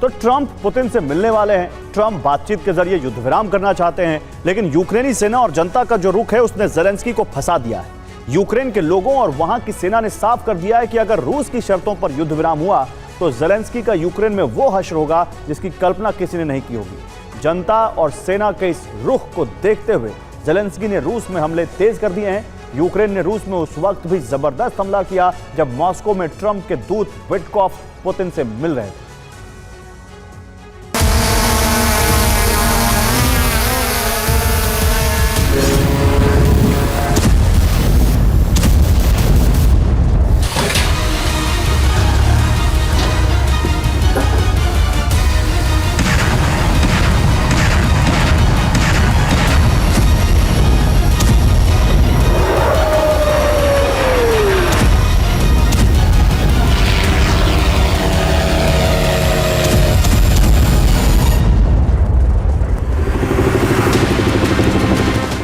तो Trump Putin से मिलने वाले हैं। ट्रंप बातचीत के जरिए युद्ध विराम करना चाहते हैं, लेकिन यूक्रेनी सेना और जनता का जो रुख है उसने ज़ेलेंस्की को फंसा दिया है। यूक्रेन के लोगों और वहां की सेना ने साफ कर दिया है कि अगर रूस की शर्तों पर युद्ध विराम हुआ तो ज़ेलेंस्की का यूक्रेन में वो हश्र होगा जिसकी कल्पना किसी ने नहीं की होगी। जनता और सेना के इस रुख को देखते हुए ज़ेलेंस्की ने रूस में हमले तेज कर दिए हैं। यूक्रेन ने रूस में उस वक्त भी जबरदस्त हमला किया जब मॉस्को में ट्रंप के दूत विटकॉफ पुतिन से मिल रहे थे।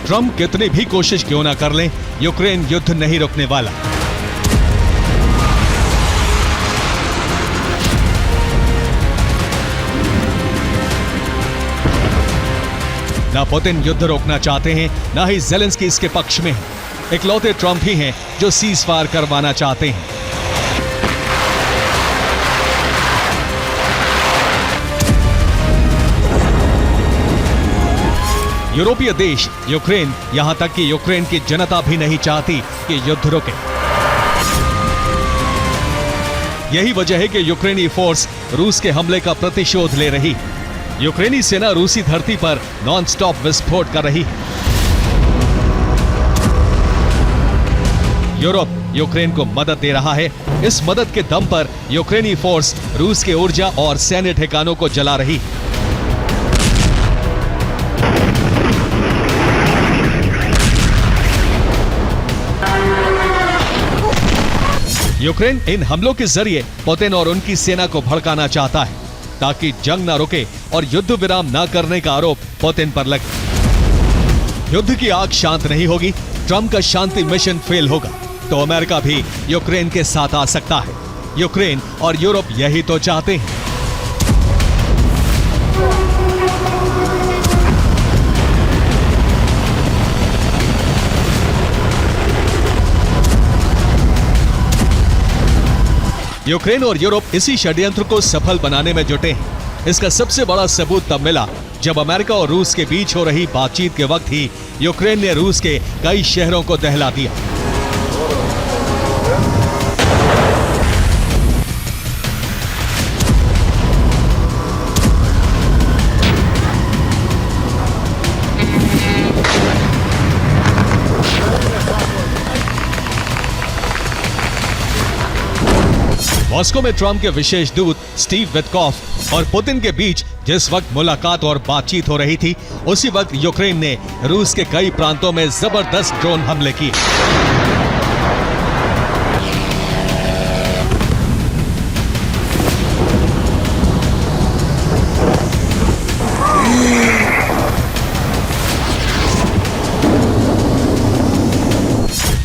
ट्रंप कितनी भी कोशिश क्यों ना कर लें, यूक्रेन युद्ध नहीं रुकने वाला। ना पुतिन युद्ध रोकना चाहते हैं, ना ही ज़ेलेंस्की इसके पक्ष में है। इकलौते ट्रंप ही हैं जो सीज फायर करवाना चाहते हैं। यूरोपीय देश, यूक्रेन, यहां तक कि यूक्रेन की जनता भी नहीं चाहती कि युद्ध रुके। यही वजह है कि यूक्रेनी फोर्स रूस के हमले का प्रतिशोध ले रही है। यूक्रेनी सेना रूसी धरती पर नॉनस्टॉप विस्फोट कर रही है। यूरोप यूक्रेन को मदद दे रहा है। इस मदद के दम पर यूक्रेनी फोर्स रूस के ऊर्जा और सैन्य ठिकानों को जला रही है। यूक्रेन इन हमलों के जरिए पुतिन और उनकी सेना को भड़काना चाहता है ताकि जंग ना रुके और युद्ध विराम ना करने का आरोप पुतिन पर लगे। युद्ध की आग शांत नहीं होगी, ट्रंप का शांति मिशन फेल होगा तो अमेरिका भी यूक्रेन के साथ आ सकता है। यूक्रेन और यूरोप यही तो चाहते हैं। यूक्रेन और यूरोप इसी षड्यंत्र को सफल बनाने में जुटे हैं। इसका सबसे बड़ा सबूत तब मिला जब अमेरिका और रूस के बीच हो रही बातचीत के वक्त ही यूक्रेन ने रूस के कई शहरों को दहला दिया। मॉस्को में ट्रंप के विशेष दूत स्टीव विटकॉफ और पुतिन के बीच जिस वक्त मुलाकात और बातचीत हो रही थी, उसी वक्त यूक्रेन ने रूस के कई प्रांतों में जबरदस्त ड्रोन हमले किए।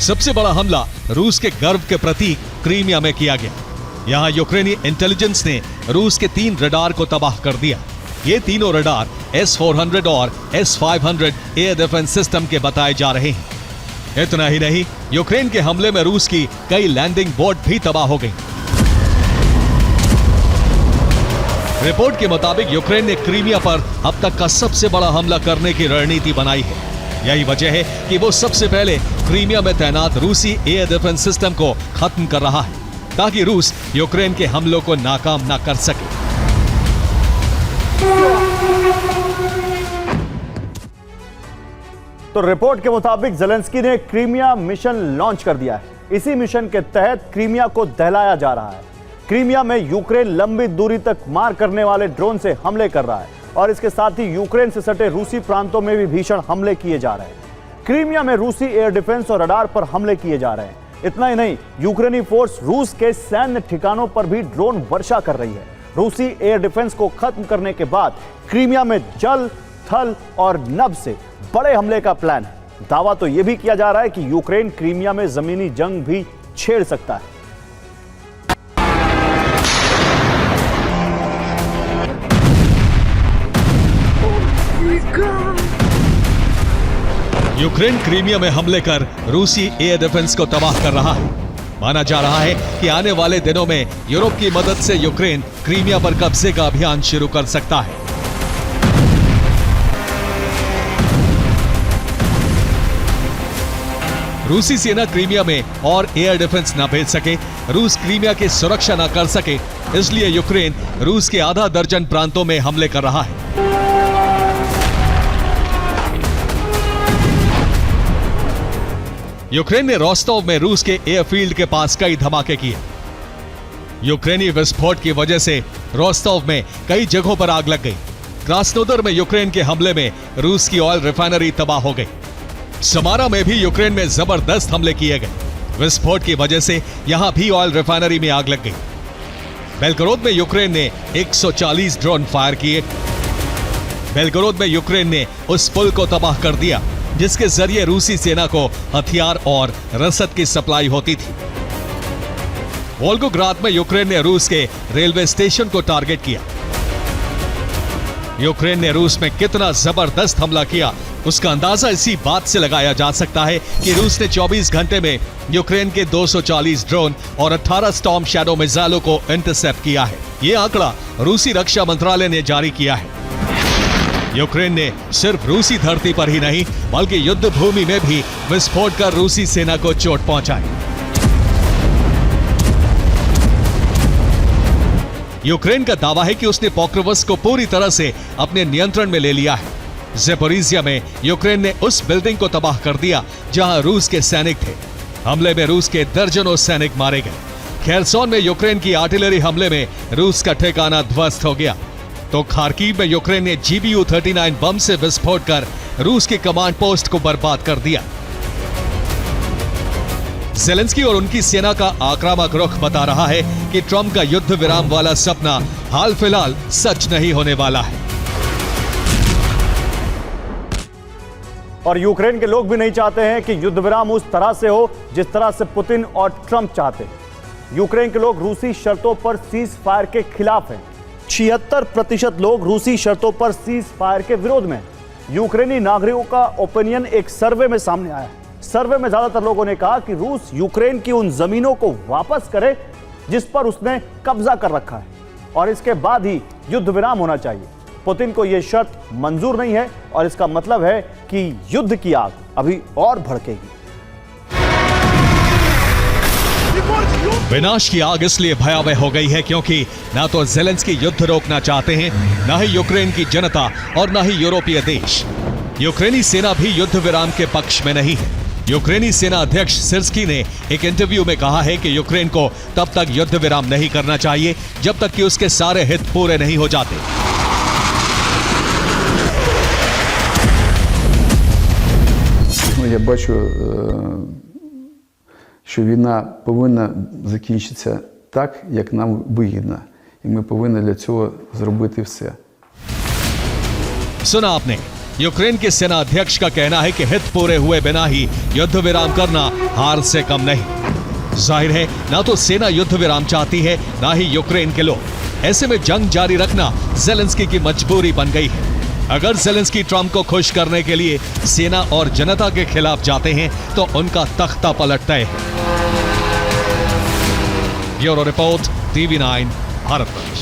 सबसे बड़ा हमला रूस के गर्व के प्रतीक क्रीमिया में किया गया। यहां यूक्रेनी इंटेलिजेंस ने रूस के 3 रडार को तबाह कर दिया। ये तीनों रडार S-400 और S-500 एयर डिफेंस सिस्टम के बताए जा रहे हैं। इतना ही नहीं, यूक्रेन के हमले में रूस की कई लैंडिंग बोट भी तबाह हो गई। रिपोर्ट के मुताबिक यूक्रेन ने क्रीमिया पर अब तक का सबसे बड़ा हमला करने की रणनीति बनाई है। यही वजह है कि वो सबसे पहले क्रीमिया में तैनात रूसी एयर डिफेंस सिस्टम को खत्म कर रहा है ताकि रूस यूक्रेन के हमलों को नाकाम ना कर सके। तो रिपोर्ट के मुताबिक ज़ेलेंस्की ने क्रीमिया मिशन लॉन्च कर दिया है। इसी मिशन के तहत क्रीमिया को दहलाया जा रहा है। क्रीमिया में यूक्रेन लंबी दूरी तक मार करने वाले ड्रोन से हमले कर रहा है और इसके साथ ही यूक्रेन से सटे रूसी प्रांतों में भी भीषण हमले किए जा रहे हैं। क्रीमिया में रूसी एयर डिफेंस और रडार पर हमले किए जा रहे हैं। इतना ही नहीं, यूक्रेनी फोर्स रूस के सैन्य ठिकानों पर भी ड्रोन वर्षा कर रही है। रूसी एयर डिफेंस को खत्म करने के बाद क्रीमिया में जल, थल और नभ से बड़े हमले का प्लान है। दावा तो यह भी किया जा रहा है कि यूक्रेन क्रीमिया में जमीनी जंग भी छेड़ सकता है। यूक्रेन क्रीमिया में हमले कर रूसी एयर डिफेंस को तबाह कर रहा है। माना जा रहा है कि आने वाले दिनों में यूरोप की मदद से यूक्रेन क्रीमिया पर कब्जे का अभियान शुरू कर सकता है। रूसी सेना क्रीमिया में और एयर डिफेंस न भेज सके, रूस क्रीमिया की सुरक्षा न कर सके, इसलिए यूक्रेन रूस के आधा दर्जन प्रांतों में हमले कर रहा है। यूक्रेन ने रोस्टोव में रूस के एयरफील्ड के पास कई धमाके किए। यूक्रेनी विस्फोट की वजह से रोस्टोव में कई जगहों पर आग लग गई। क्रास्नोदर में यूक्रेन के हमले में रूस की ऑयल रिफाइनरी तबाह हो गई। समारा में भी यूक्रेन में जबरदस्त हमले किए गए। विस्फोट की वजह से यहां भी ऑयल रिफाइनरी में आग लग गई। बेलगोरोद में यूक्रेन ने 140 ड्रोन फायर किए। बेलगोरोद में यूक्रेन ने उस पुल को तबाह कर दिया जिसके जरिए रूसी सेना को हथियार और रसद की सप्लाई होती थी। वोल्गोग्राद में यूक्रेन ने रूस के रेलवे स्टेशन को टारगेट किया। यूक्रेन ने रूस में कितना जबरदस्त हमला किया उसका अंदाजा इसी बात से लगाया जा सकता है कि रूस ने 24 घंटे में यूक्रेन के 240 ड्रोन और 18 स्टॉर्म शैडो मिसाइलों को इंटरसेप्ट किया है। यह आंकड़ा रूसी रक्षा मंत्रालय ने जारी किया है। यूक्रेन ने सिर्फ रूसी धरती पर ही नहीं बल्कि युद्ध भूमि में भी विस्फोट कर रूसी सेना को चोट पहुंचाई। यूक्रेन का दावा है कि उसने पोक्रोवस्क को पूरी तरह से अपने नियंत्रण में ले लिया है। ज़ेपोरिजिया में यूक्रेन ने उस बिल्डिंग को तबाह कर दिया जहां रूस के सैनिक थे। हमले में रूस के दर्जनों सैनिक मारे गए। खेरसोन में यूक्रेन की आर्टिलरी हमले में रूस का ठिकाना ध्वस्त हो गया। तो खार्किव में यूक्रेन ने GBU-39 बम से विस्फोट कर रूस की कमांड पोस्ट को बर्बाद कर दिया। ज़ेलेंस्की और उनकी सेना का आक्रामक रुख बता रहा है कि ट्रंप का युद्ध विराम वाला सपना हाल फिलहाल सच नहीं होने वाला है। और यूक्रेन के लोग भी नहीं चाहते हैं कि युद्ध विराम उस तरह से हो जिस तरह से पुतिन और ट्रंप चाहते हैं। यूक्रेन के लोग रूसी शर्तों पर सीज फायर के खिलाफ हैं। 76% लोग रूसी शर्तों पर सीज फायर के विरोध में हैं। यूक्रेनी नागरिकों का ओपिनियन एक सर्वे में सामने आया है। सर्वे में ज्यादातर लोगों ने कहा कि रूस यूक्रेन की उन जमीनों को वापस करे जिस पर उसने कब्जा कर रखा है और इसके बाद ही युद्ध विराम होना चाहिए। पुतिन को यह शर्त मंजूर नहीं है और इसका मतलब है कि युद्ध की आग अभी और भड़केगी। विनाश की आग इसलिए भयावह हो गई है क्योंकि ना तो ज़ेलेंस्की युद्ध रोकना चाहते हैं, ना ही यूक्रेन की जनता और ना ही यूरोपीय देश। यूक्रेनी सेना भी युद्ध विराम के पक्ष में नहीं है। यूक्रेनी सेना अध्यक्ष सिर्स्की ने एक इंटरव्यू में कहा है कि यूक्रेन को तब तक युद्ध विराम नहीं करना चाहिए जब तक कि उसके सारे हित पूरे नहीं हो जाते। Я бачу, що війна повинна закінчитися так, як нам вигідно. І ми повинні для цього зробити все. सुना आपने, यूक्रेन के सेना अध्यक्ष का कहना है कि हित पूरे हुए बिना ही युद्ध विराम करना हार से कम नहीं। जाहिर है ना तो सेना युद्ध विराम चाहती है ना ही यूक्रेन के लोग। ऐसे में जंग जारी रखना ज़ेलेंस्की की मजबूरी बन गई है। अगर ज़ेलेंस्की ट्रंप को खुश करने के लिए सेना और जनता के खिलाफ जाते हैं तो उनका तख्ता पलटता है। Bureau report, TV9, Bharatvarsh.